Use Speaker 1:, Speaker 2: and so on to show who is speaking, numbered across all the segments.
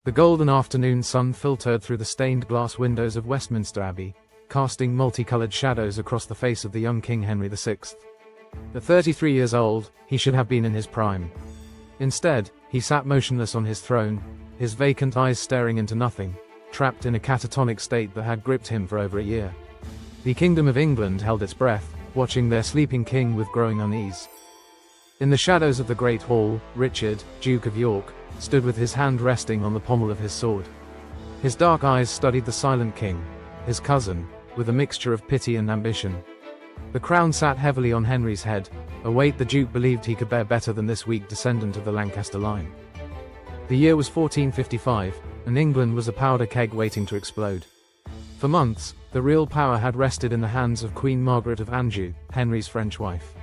Speaker 1: The golden afternoon sun filtered through the stained glass windows of Westminster Abbey, casting multicolored shadows across the face of the young King Henry VI. At 33 years old, he should have been in his prime. Instead, he sat motionless on his throne, his vacant eyes staring into nothing, trapped in a catatonic state that had gripped him for over a year. The Kingdom of England held its breath, watching their sleeping king with growing unease. In the shadows of the Great Hall, Richard, Duke of York, stood with his hand resting on the pommel of his sword. His dark eyes studied the silent king, his cousin, with a mixture of pity and ambition. The crown sat heavily on Henry's head, a weight the Duke believed he could bear better than this weak descendant of the Lancaster line. The year was 1455, and England was a powder keg waiting to explode. For months, the real power had rested in the hands of Queen Margaret of Anjou, Henry's French wife.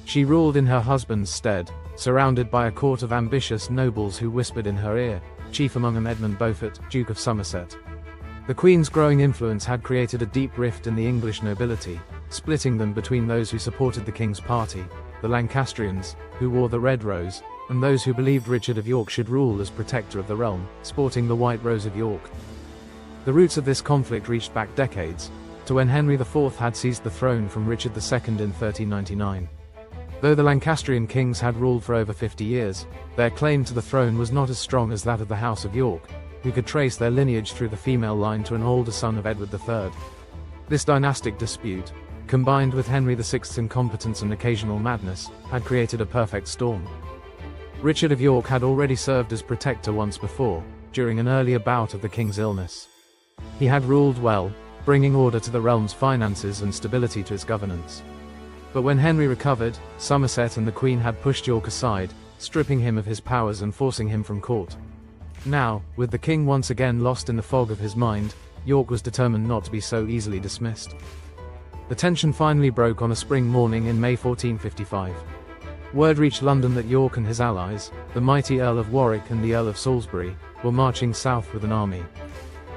Speaker 1: She ruled in her husband's stead, surrounded by a court of ambitious nobles who whispered in her ear, chief among them Edmund Beaufort, Duke of Somerset. The Queen's growing influence had created a deep rift in the English nobility, splitting them between those who supported the king's party, the Lancastrians, who wore the red rose, and those who believed Richard of York should rule as protector of the realm, sporting the white rose of York. The roots of this conflict reached back decades, to when Henry IV had seized the throne from Richard II in 1399. Though the Lancastrian kings had ruled for over 50 years, their claim to the throne was not as strong as that of the House of York, who could trace their lineage through the female line to an older son of Edward III. This dynastic dispute, combined with Henry VI's incompetence and occasional madness, had created a perfect storm. Richard of York had already served as protector once before, during an earlier bout of the king's illness. He had ruled well, bringing order to the realm's finances and stability to its governance. But when Henry recovered, Somerset and the Queen had pushed York aside, stripping him of his powers and forcing him from court. Now, with the king once again lost in the fog of his mind, York was determined not to be so easily dismissed. The tension finally broke on a spring morning in May 1455. Word reached London that York and his allies, the mighty Earl of Warwick and the Earl of Salisbury, were marching south with an army.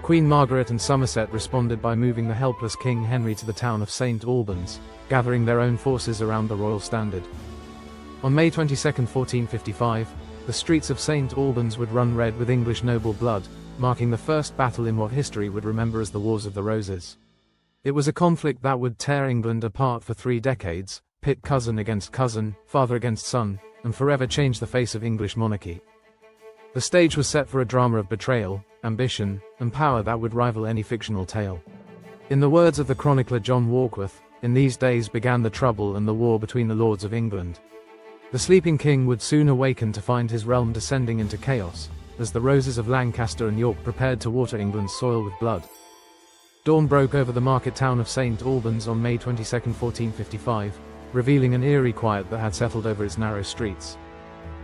Speaker 1: Queen Margaret and Somerset responded by moving the helpless King Henry to the town of St. Albans, gathering their own forces around the royal standard. On May 22, 1455, the streets of St. Albans would run red with English noble blood, marking the first battle in what history would remember as the Wars of the Roses. It was a conflict that would tear England apart for 3 decades, pit cousin against cousin, father against son, and forever change the face of English monarchy. The stage was set for a drama of betrayal, ambition, and power that would rival any fictional tale. In the words of the chronicler John Warkworth, in these days began the trouble and the war between the lords of England. The sleeping king would soon awaken to find his realm descending into chaos, as the roses of Lancaster and York prepared to water England's soil with blood. Dawn broke over the market town of St. Albans on May 22, 1455, revealing an eerie quiet that had settled over its narrow streets.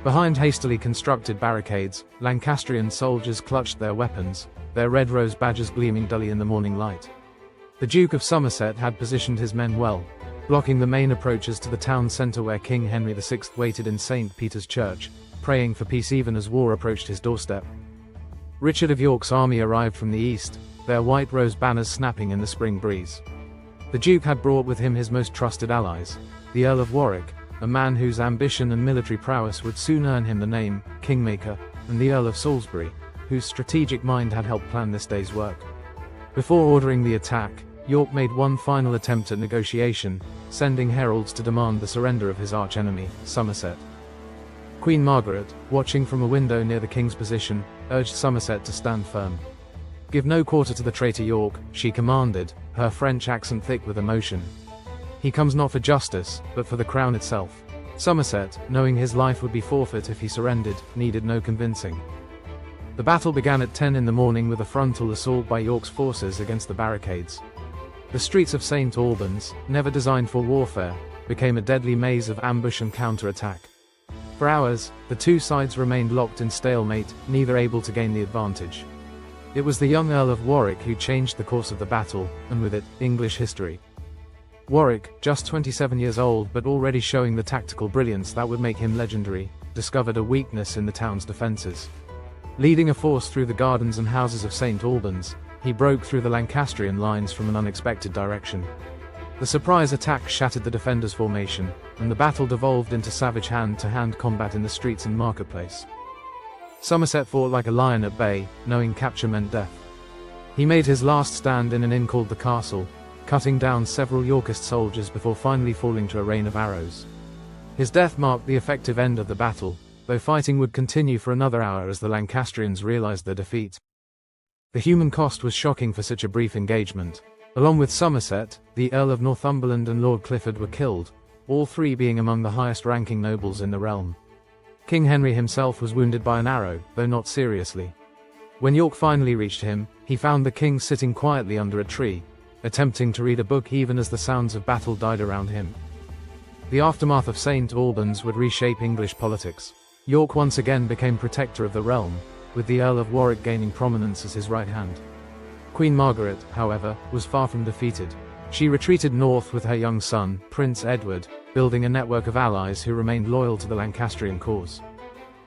Speaker 1: Behind hastily constructed barricades, Lancastrian soldiers clutched their weapons, their red rose badges gleaming dully in the morning light. The Duke of Somerset had positioned his men well, blocking the main approaches to the town centre where King Henry VI waited in St. Peter's Church, praying for peace even as war approached his doorstep. Richard of York's army arrived from the east, their white rose banners snapping in the spring breeze. The Duke had brought with him his most trusted allies, the Earl of Warwick, a man whose ambition and military prowess would soon earn him the name Kingmaker, and the Earl of Salisbury, whose strategic mind had helped plan this day's work. Before ordering the attack, York made one final attempt at negotiation, sending heralds to demand the surrender of his archenemy, Somerset. Queen Margaret, watching from a window near the king's position, urged Somerset to stand firm. "Give no quarter to the traitor York," she commanded, her French accent thick with emotion. "He comes not for justice, but for the crown itself." Somerset, knowing his life would be forfeit if he surrendered, needed no convincing. The battle began at 10 in the morning with a frontal assault by York's forces against the barricades. The streets of St. Albans, never designed for warfare, became a deadly maze of ambush and counter-attack. For hours, the two sides remained locked in stalemate, neither able to gain the advantage. It was the young Earl of Warwick who changed the course of the battle, and with it, English history. Warwick, just 27 years old but already showing the tactical brilliance that would make him legendary, discovered a weakness in the town's defences. Leading a force through the gardens and houses of St. Albans, he broke through the Lancastrian lines from an unexpected direction. The surprise attack shattered the defenders' formation, and the battle devolved into savage hand-to-hand combat in the streets and marketplace. Somerset fought like a lion at bay, knowing capture meant death. He made his last stand in an inn called the Castle, cutting down several Yorkist soldiers before finally falling to a rain of arrows. His death marked the effective end of the battle, though fighting would continue for another hour as the Lancastrians realized their defeat. The human cost was shocking for such a brief engagement. Along with Somerset, the Earl of Northumberland and Lord Clifford were killed, all three being among the highest-ranking nobles in the realm. King Henry himself was wounded by an arrow, though not seriously. When York finally reached him, he found the king sitting quietly under a tree, attempting to read a book even as the sounds of battle died around him. The aftermath of St. Albans would reshape English politics. York once again became protector of the realm, with the Earl of Warwick gaining prominence as his right hand. Queen Margaret, however, was far from defeated. She retreated north with her young son, Prince Edward, building a network of allies who remained loyal to the Lancastrian cause.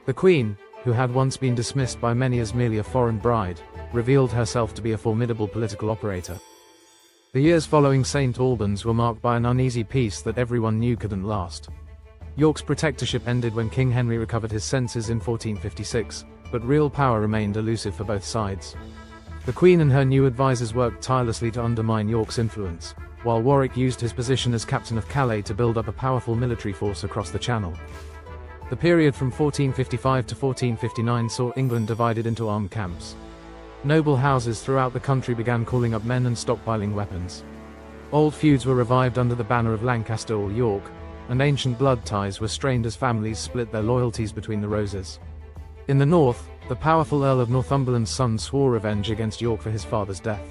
Speaker 1: The Queen, who had once been dismissed by many as merely a foreign bride, revealed herself to be a formidable political operator. The years following St. Albans were marked by an uneasy peace that everyone knew couldn't last. York's protectorship ended when King Henry recovered his senses in 1456, but real power remained elusive for both sides. The Queen and her new advisors worked tirelessly to undermine York's influence, while Warwick used his position as captain of Calais to build up a powerful military force across the Channel. The period from 1455 to 1459 saw England divided into armed camps. Noble houses throughout the country began calling up men and stockpiling weapons. Old feuds were revived under the banner of Lancaster or York, and ancient blood ties were strained as families split their loyalties between the Roses. In the north, the powerful Earl of Northumberland's son swore revenge against York for his father's death.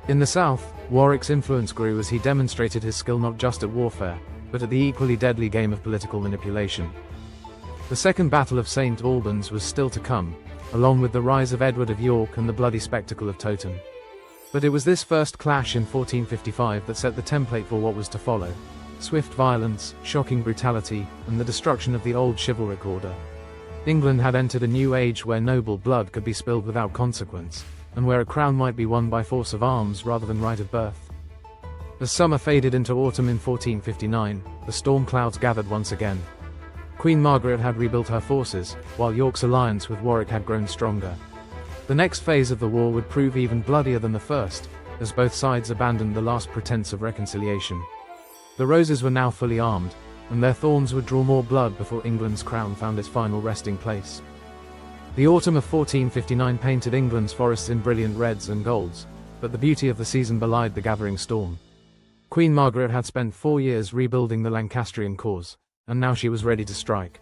Speaker 1: In the south, Warwick's influence grew as he demonstrated his skill not just at warfare, but at the equally deadly game of political manipulation. The Second Battle of St. Albans was still to come, along with the rise of Edward of York and the bloody spectacle of Towton. But it was this first clash in 1455 that set the template for what was to follow: swift violence, shocking brutality, and the destruction of the old chivalric order. England had entered a new age where noble blood could be spilled without consequence, and where a crown might be won by force of arms rather than right of birth. As summer faded into autumn in 1459, the storm clouds gathered once again. Queen Margaret had rebuilt her forces, while York's alliance with Warwick had grown stronger. The next phase of the war would prove even bloodier than the first, as both sides abandoned the last pretense of reconciliation. The Roses were now fully armed, and their thorns would draw more blood before England's crown found its final resting place. The autumn of 1459 painted England's forests in brilliant reds and golds, but the beauty of the season belied the gathering storm. Queen Margaret had spent 4 years rebuilding the Lancastrian cause, and now she was ready to strike.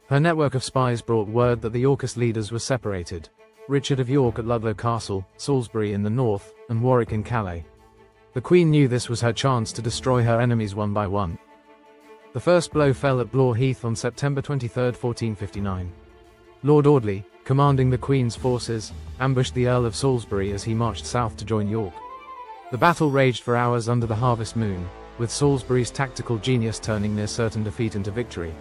Speaker 1: Her network of spies brought word that the Yorkist leaders were separated: Richard of York at Ludlow Castle, Salisbury in the north, and Warwick in Calais. The Queen knew this was her chance to destroy her enemies one by one. The first blow fell at Blore Heath on September 23, 1459. Lord Audley, commanding the Queen's forces, ambushed the Earl of Salisbury as he marched south to join York. The battle raged for hours under the harvest moon, with Salisbury's tactical genius turning near certain defeat into victory.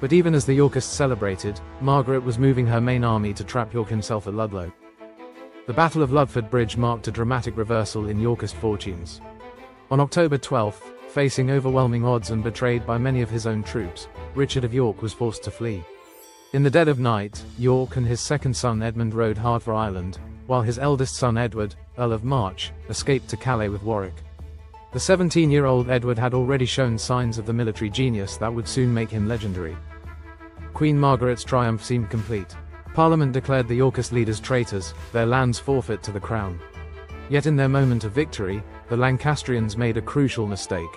Speaker 1: But even as the Yorkists celebrated, Margaret was moving her main army to trap York himself at Ludlow. The Battle of Ludford Bridge marked a dramatic reversal in Yorkist fortunes. On October 12, facing overwhelming odds and betrayed by many of his own troops, Richard of York was forced to flee. In the dead of night, York and his second son Edmund rode hard for Ireland, while his eldest son Edward, Earl of March, escaped to Calais with Warwick. The 17-year-old Edward had already shown signs of the military genius that would soon make him legendary. Queen Margaret's triumph seemed complete. Parliament declared the Yorkist leaders traitors, their lands forfeit to the crown. Yet in their moment of victory, the Lancastrians made a crucial mistake.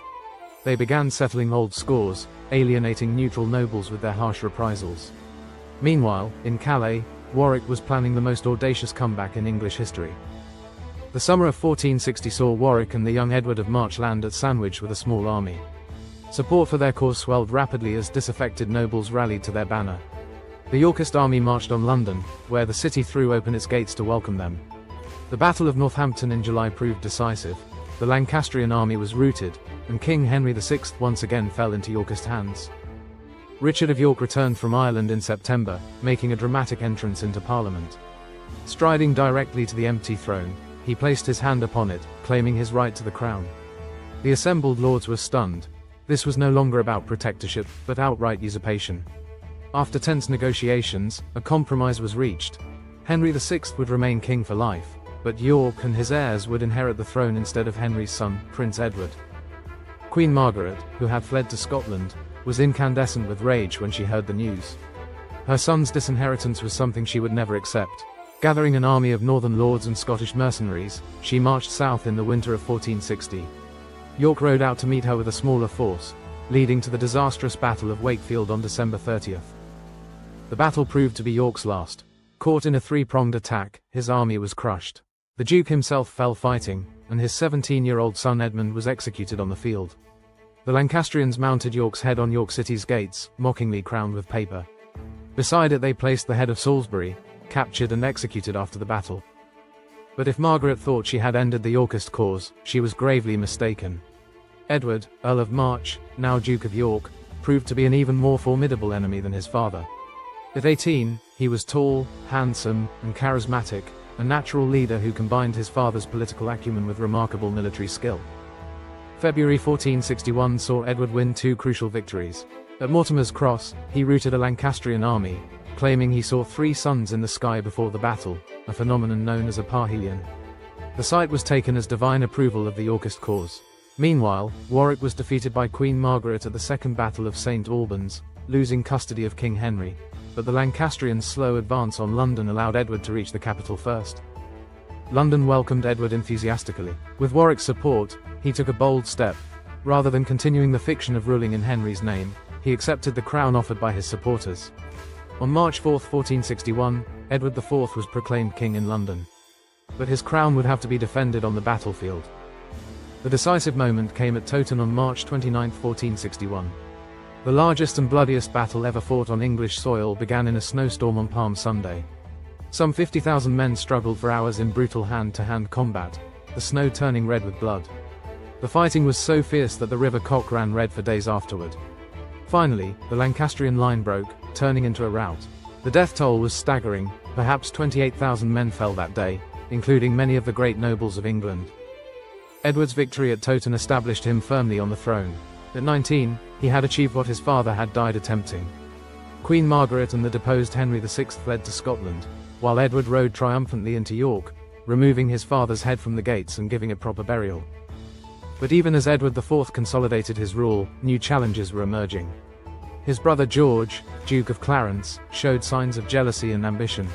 Speaker 1: They began settling old scores, alienating neutral nobles with their harsh reprisals. Meanwhile, in Calais, Warwick was planning the most audacious comeback in English history. The summer of 1460 saw Warwick and the young Edward of March land at Sandwich with a small army. Support for their cause swelled rapidly as disaffected nobles rallied to their banner. The Yorkist army marched on London, where the city threw open its gates to welcome them. The Battle of Northampton in July proved decisive. The Lancastrian army was routed, and King Henry VI once again fell into Yorkist hands. Richard of York returned from Ireland in September, making a dramatic entrance into Parliament. Striding directly to the empty throne, he placed his hand upon it, claiming his right to the crown. The assembled lords were stunned. This was no longer about protectorship, but outright usurpation. After tense negotiations, a compromise was reached. Henry VI would remain king for life, but York and his heirs would inherit the throne instead of Henry's son, Prince Edward. Queen Margaret, who had fled to Scotland, was incandescent with rage when she heard the news. Her son's disinheritance was something she would never accept. Gathering an army of northern lords and Scottish mercenaries, she marched south in the winter of 1460. York rode out to meet her with a smaller force, leading to the disastrous Battle of Wakefield on December 30th. The battle proved to be York's last. Caught in a three-pronged attack, his army was crushed. The Duke himself fell fighting, and his 17-year-old son Edmund was executed on the field. The Lancastrians mounted York's head on York City's gates, mockingly crowned with paper. Beside it they placed the head of Salisbury, captured and executed after the battle. But if Margaret thought she had ended the Yorkist cause, she was gravely mistaken. Edward, Earl of March, now Duke of York, proved to be an even more formidable enemy than his father. At 18, he was tall, handsome, and charismatic, a natural leader who combined his father's political acumen with remarkable military skill. February 1461 saw Edward win two crucial victories. At Mortimer's Cross, he routed a Lancastrian army, claiming he saw three suns in the sky before the battle, a phenomenon known as a parhelion. The sight was taken as divine approval of the Yorkist cause. Meanwhile, Warwick was defeated by Queen Margaret at the Second Battle of St. Albans, losing custody of King Henry, but the Lancastrians' slow advance on London allowed Edward to reach the capital first. London welcomed Edward enthusiastically. With Warwick's support, he took a bold step. Rather than continuing the fiction of ruling in Henry's name, he accepted the crown offered by his supporters. On March 4, 1461, Edward IV was proclaimed king in London. But his crown would have to be defended on the battlefield. The decisive moment came at Towton on March 29, 1461. The largest and bloodiest battle ever fought on English soil began in a snowstorm on Palm Sunday. Some 50,000 men struggled for hours in brutal hand-to-hand combat, the snow turning red with blood. The fighting was so fierce that the River Cock ran red for days afterward. Finally, the Lancastrian line broke, turning into a rout. The death toll was staggering, perhaps 28,000 men fell that day, including many of the great nobles of England. Edward's victory at Towton established him firmly on the throne. At 19, he had achieved what his father had died attempting. Queen Margaret and the deposed Henry VI fled to Scotland, while Edward rode triumphantly into York, removing his father's head from the gates and giving it proper burial. But even as Edward IV consolidated his rule, new challenges were emerging. His brother George, Duke of Clarence, showed signs of jealousy and ambition.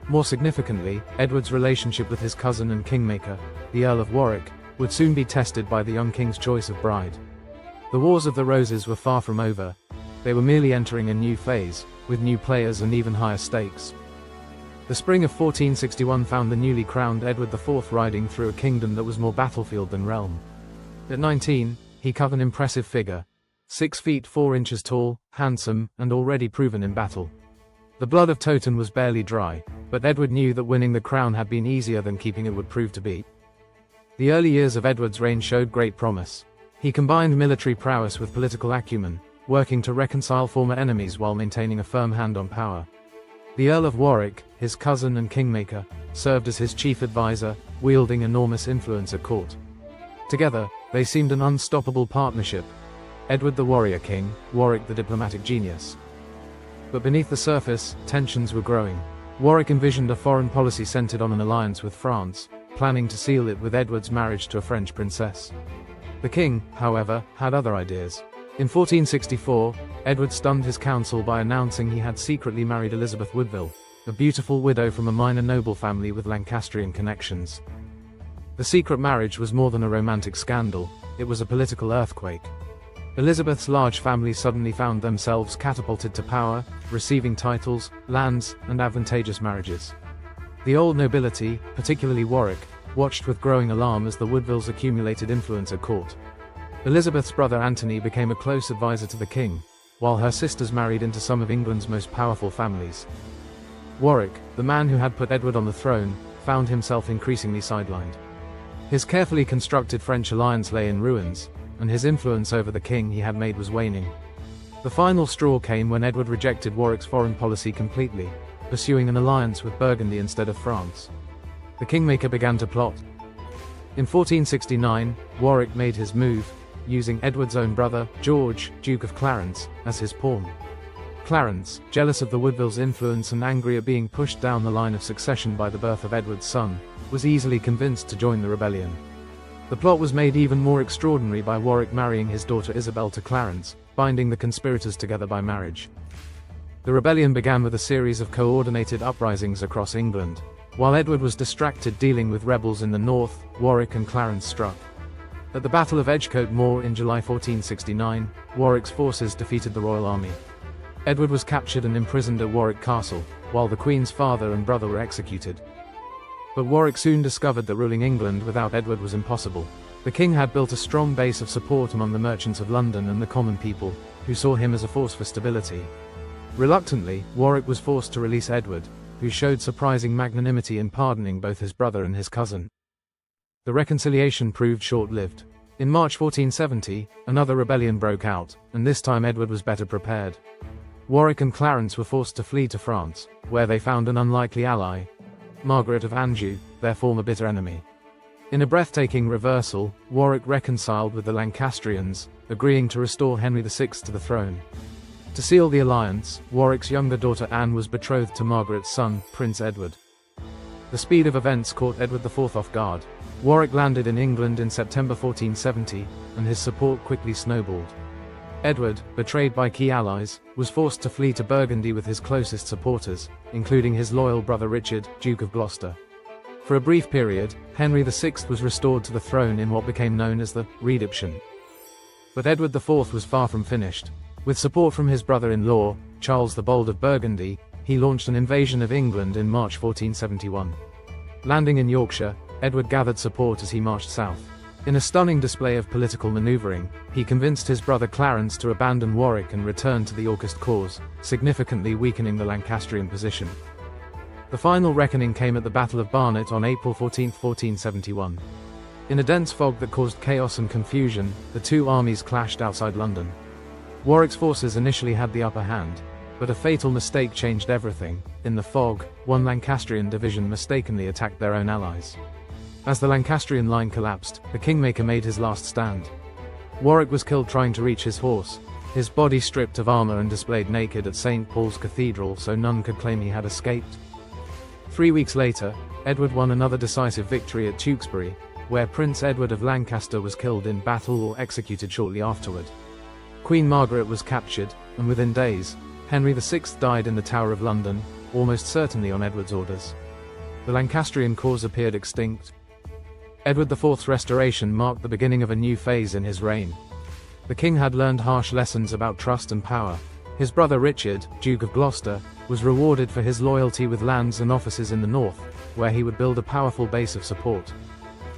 Speaker 1: More significantly, Edward's relationship with his cousin and kingmaker, the Earl of Warwick, would soon be tested by the young king's choice of bride. The Wars of the Roses were far from over. They were merely entering a new phase, with new players and even higher stakes. The spring of 1461 found the newly crowned Edward IV riding through a kingdom that was more battlefield than realm. At 19, he cut an impressive figure. 6 feet 4 inches tall, handsome, and already proven in battle. The blood of Towton was barely dry, but Edward knew that winning the crown had been easier than keeping it would prove to be. The early years of Edward's reign showed great promise. He combined military prowess with political acumen, working to reconcile former enemies while maintaining a firm hand on power. The Earl of Warwick, his cousin and kingmaker, served as his chief advisor, wielding enormous influence at court. Together, they seemed an unstoppable partnership. Edward the warrior king, Warwick the diplomatic genius. But beneath the surface, tensions were growing. Warwick envisioned a foreign policy centered on an alliance with France, planning to seal it with Edward's marriage to a French princess. The king, however, had other ideas. In 1464, Edward stunned his council by announcing he had secretly married Elizabeth Woodville, a beautiful widow from a minor noble family with Lancastrian connections. The secret marriage was more than a romantic scandal, it was a political earthquake. Elizabeth's large family suddenly found themselves catapulted to power, receiving titles, lands, and advantageous marriages. The old nobility, particularly Warwick, watched with growing alarm as the Woodvilles accumulated influence at court. Elizabeth's brother Anthony became a close advisor to the king, while her sisters married into some of England's most powerful families. Warwick, the man who had put Edward on the throne, found himself increasingly sidelined. His carefully constructed French alliance lay in ruins, and his influence over the king he had made was waning. The final straw came when Edward rejected Warwick's foreign policy completely, pursuing an alliance with Burgundy instead of France. The kingmaker began to plot. In 1469, Warwick made his move, using Edward's own brother, George, Duke of Clarence, as his pawn. Clarence, jealous of the Woodvilles' influence and angry at being pushed down the line of succession by the birth of Edward's son, was easily convinced to join the rebellion. The plot was made even more extraordinary by Warwick marrying his daughter Isabel to Clarence, binding the conspirators together by marriage. The rebellion began with a series of coordinated uprisings across England. While Edward was distracted dealing with rebels in the north, Warwick and Clarence struck. At the Battle of Edgecote Moor in July 1469, Warwick's forces defeated the royal army. Edward was captured and imprisoned at Warwick Castle, while the Queen's father and brother were executed. But Warwick soon discovered that ruling England without Edward was impossible. The king had built a strong base of support among the merchants of London and the common people, who saw him as a force for stability. Reluctantly, Warwick was forced to release Edward, who showed surprising magnanimity in pardoning both his brother and his cousin. The reconciliation proved short-lived. In March 1470, another rebellion broke out, and this time Edward was better prepared. Warwick and Clarence were forced to flee to France, where they found an unlikely ally, Margaret of Anjou, their former bitter enemy. In a breathtaking reversal, Warwick reconciled with the Lancastrians, agreeing to restore Henry VI to the throne. To seal the alliance, Warwick's younger daughter Anne was betrothed to Margaret's son, Prince Edward. The speed of events caught Edward IV off guard. Warwick landed in England in September 1470, and his support quickly snowballed. Edward, betrayed by key allies, was forced to flee to Burgundy with his closest supporters, including his loyal brother Richard, Duke of Gloucester. For a brief period, Henry VI was restored to the throne in what became known as the Redemption. But Edward IV was far from finished. With support from his brother-in-law, Charles the Bold of Burgundy, he launched an invasion of England in March 1471. Landing in Yorkshire, Edward gathered support as he marched south. In a stunning display of political maneuvering, he convinced his brother Clarence to abandon Warwick and return to the Yorkist cause, significantly weakening the Lancastrian position. The final reckoning came at the Battle of Barnet on April 14, 1471. In a dense fog that caused chaos and confusion, the two armies clashed outside London. Warwick's forces initially had the upper hand, but a fatal mistake changed everything. In the fog, one Lancastrian division mistakenly attacked their own allies. As the Lancastrian line collapsed, the Kingmaker made his last stand. Warwick was killed trying to reach his horse, his body stripped of armor and displayed naked at St. Paul's Cathedral so none could claim he had escaped. 3 weeks later, Edward won another decisive victory at Tewkesbury, where Prince Edward of Lancaster was killed in battle or executed shortly afterward. Queen Margaret was captured, and within days, Henry VI died in the Tower of London, almost certainly on Edward's orders. The Lancastrian cause appeared extinct. Edward IV's restoration marked the beginning of a new phase in his reign. The king had learned harsh lessons about trust and power. His brother Richard, Duke of Gloucester, was rewarded for his loyalty with lands and offices in the north, where he would build a powerful base of support.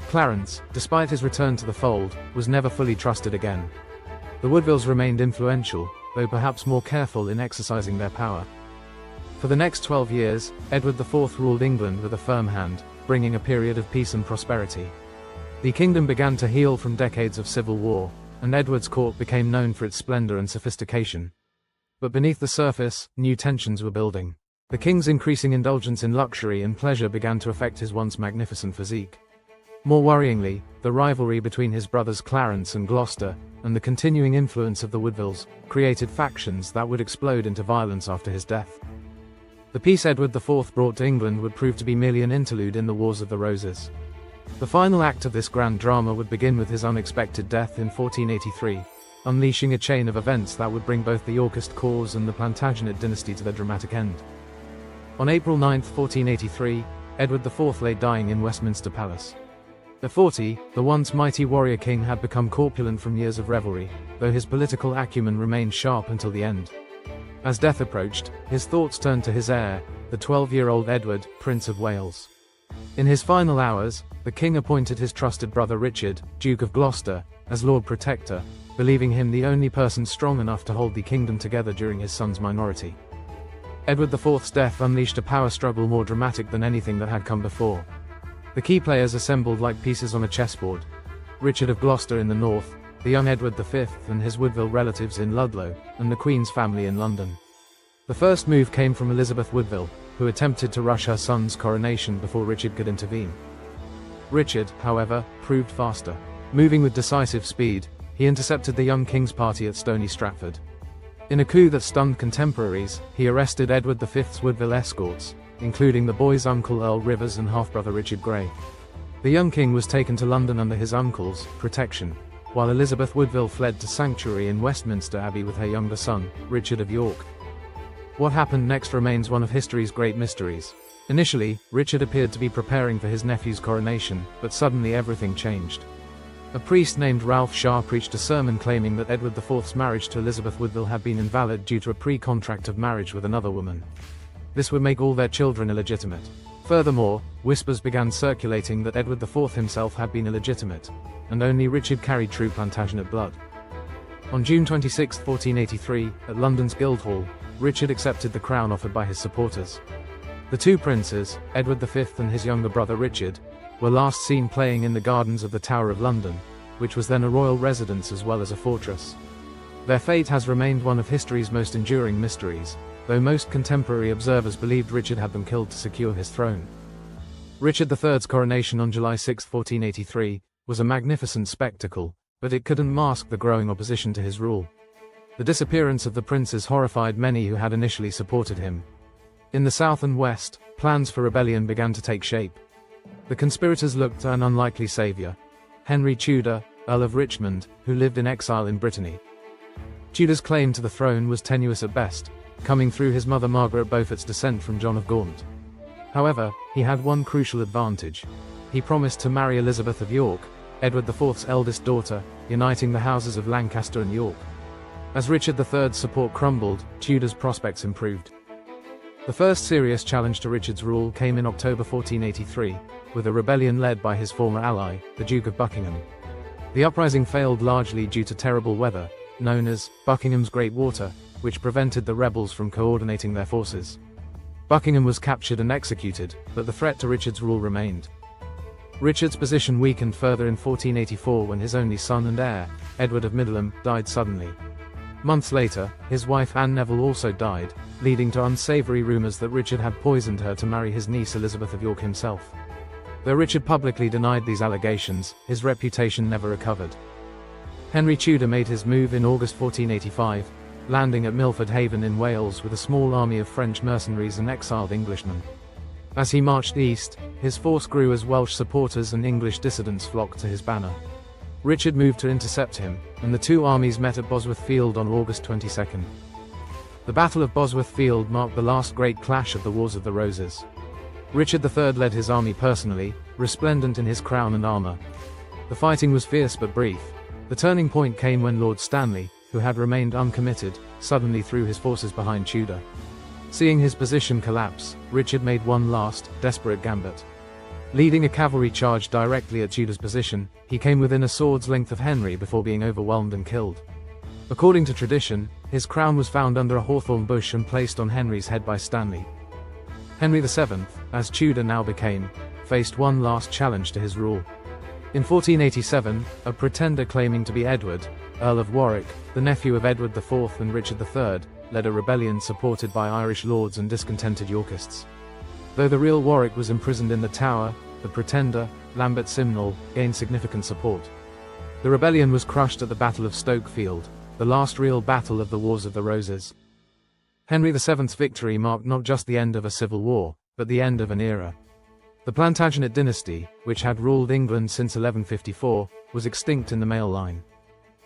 Speaker 1: Clarence, despite his return to the fold, was never fully trusted again. The Woodvilles remained influential, though perhaps more careful in exercising their power. For the next 12 years, Edward IV ruled England with a firm hand, bringing a period of peace and prosperity. The kingdom began to heal from decades of civil war, and Edward's court became known for its splendor and sophistication. But beneath the surface, new tensions were building. The king's increasing indulgence in luxury and pleasure began to affect his once magnificent physique. More worryingly, the rivalry between his brothers Clarence and Gloucester, and the continuing influence of the Woodvilles, created factions that would explode into violence after his death. The peace Edward IV brought to England would prove to be merely an interlude in the Wars of the Roses. The final act of this grand drama would begin with his unexpected death in 1483, unleashing a chain of events that would bring both the Yorkist cause and the Plantagenet dynasty to their dramatic end. On April 9, 1483, Edward IV lay dying in Westminster Palace. At 40, the once mighty warrior king had become corpulent from years of revelry, though his political acumen remained sharp until the end. As death approached, his thoughts turned to his heir, the 12-year-old Edward, Prince of Wales. In his final hours, the king appointed his trusted brother Richard, Duke of Gloucester, as Lord Protector, believing him the only person strong enough to hold the kingdom together during his son's minority. Edward IV's death unleashed a power struggle more dramatic than anything that had come before. The key players assembled like pieces on a chessboard. Richard of Gloucester in the north, the young Edward V and his Woodville relatives in Ludlow, and the Queen's family in London. The first move came from Elizabeth Woodville, who attempted to rush her son's coronation before Richard could intervene. Richard, however, proved faster. Moving with decisive speed, he intercepted the young king's party at Stony Stratford. In a coup that stunned contemporaries, he arrested Edward V's Woodville escorts, including the boy's uncle Earl Rivers and half-brother Richard Grey. The young king was taken to London under his uncle's protection, while Elizabeth Woodville fled to sanctuary in Westminster Abbey with her younger son, Richard of York. What happened next remains one of history's great mysteries. Initially, Richard appeared to be preparing for his nephew's coronation, but suddenly everything changed. A priest named Ralph Shah preached a sermon claiming that Edward IV's marriage to Elizabeth Woodville had been invalid due to a pre-contract of marriage with another woman. This would make all their children illegitimate. Furthermore, whispers began circulating that Edward IV himself had been illegitimate, and only Richard carried true Plantagenet blood. On June 26, 1483, at London's Guildhall, Richard accepted the crown offered by his supporters. The two princes, Edward V and his younger brother Richard, were last seen playing in the gardens of the Tower of London, which was then a royal residence as well as a fortress. Their fate has remained one of history's most enduring mysteries, though most contemporary observers believed Richard had them killed to secure his throne. Richard III's coronation on July 6, 1483, was a magnificent spectacle, but it couldn't mask the growing opposition to his rule. The disappearance of the princes horrified many who had initially supported him. In the south and west, plans for rebellion began to take shape. The conspirators looked to an unlikely savior, Henry Tudor, Earl of Richmond, who lived in exile in Brittany. Tudor's claim to the throne was tenuous at best, coming through his mother Margaret Beaufort's descent from John of Gaunt. However, he had one crucial advantage. He promised to marry Elizabeth of York, Edward IV's eldest daughter, uniting the houses of Lancaster and York. As Richard III's support crumbled, Tudor's prospects improved. The first serious challenge to Richard's rule came in October 1483, with a rebellion led by his former ally, the Duke of Buckingham. The uprising failed largely due to terrible weather, known as Buckingham's Great Water, which prevented the rebels from coordinating their forces. Buckingham was captured and executed, but the threat to Richard's rule remained. Richard's position weakened further in 1484 when his only son and heir, Edward of Middleham, died suddenly. Months later, his wife Anne Neville also died, leading to unsavory rumors that Richard had poisoned her to marry his niece Elizabeth of York himself. Though Richard publicly denied these allegations, his reputation never recovered. Henry Tudor made his move in August 1485, landing at Milford Haven in Wales with a small army of French mercenaries and exiled Englishmen. As he marched east, his force grew as Welsh supporters and English dissidents flocked to his banner. Richard moved to intercept him, and the two armies met at Bosworth Field on August 22. The Battle of Bosworth Field marked the last great clash of the Wars of the Roses. Richard III led his army personally, resplendent in his crown and armor. The fighting was fierce but brief. The turning point came when Lord Stanley, who had remained uncommitted, suddenly threw his forces behind Tudor. Seeing his position collapse, Richard made one last, desperate gambit. Leading a cavalry charge directly at Tudor's position, he came within a sword's length of Henry before being overwhelmed and killed. According to tradition, his crown was found under a hawthorn bush and placed on Henry's head by Stanley. Henry VII, as Tudor now became, faced one last challenge to his rule. In 1487, a pretender claiming to be Edward, Earl of Warwick, the nephew of Edward IV and Richard III, led a rebellion supported by Irish lords and discontented Yorkists. Though the real Warwick was imprisoned in the Tower, the pretender, Lambert Simnel, gained significant support. The rebellion was crushed at the Battle of Stoke Field, the last real battle of the Wars of the Roses. Henry VII's victory marked not just the end of a civil war, but the end of an era. The Plantagenet dynasty, which had ruled England since 1154, was extinct in the male line.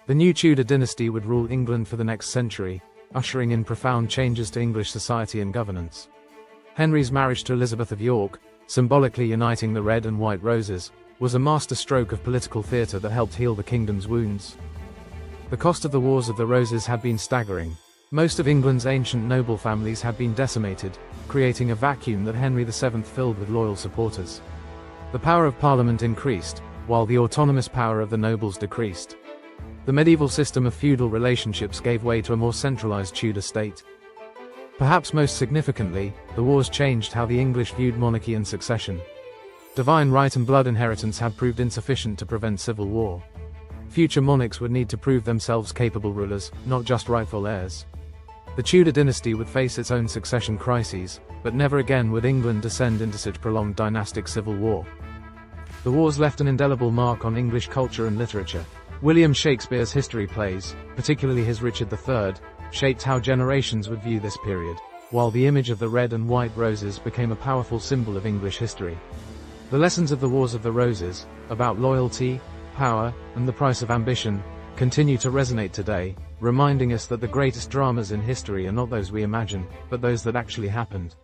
Speaker 1: The new Tudor dynasty would rule England for the next century, ushering in profound changes to English society and governance. Henry's marriage to Elizabeth of York, symbolically uniting the red and white roses, was a masterstroke of political theatre that helped heal the kingdom's wounds. The cost of the Wars of the Roses had been staggering. Most of England's ancient noble families had been decimated, creating a vacuum that Henry VII filled with loyal supporters. The power of Parliament increased, while the autonomous power of the nobles decreased. The medieval system of feudal relationships gave way to a more centralized Tudor state. Perhaps most significantly, the wars changed how the English viewed monarchy and succession. Divine right and blood inheritance had proved insufficient to prevent civil war. Future monarchs would need to prove themselves capable rulers, not just rightful heirs. The Tudor dynasty would face its own succession crises, but never again would England descend into such prolonged dynastic civil war. The wars left an indelible mark on English culture and literature. William Shakespeare's history plays, particularly his Richard III, shaped how generations would view this period, while the image of the red and white roses became a powerful symbol of English history. The lessons of the Wars of the Roses, about loyalty, power, and the price of ambition, continue to resonate today, reminding us that the greatest dramas in history are not those we imagine, but those that actually happened.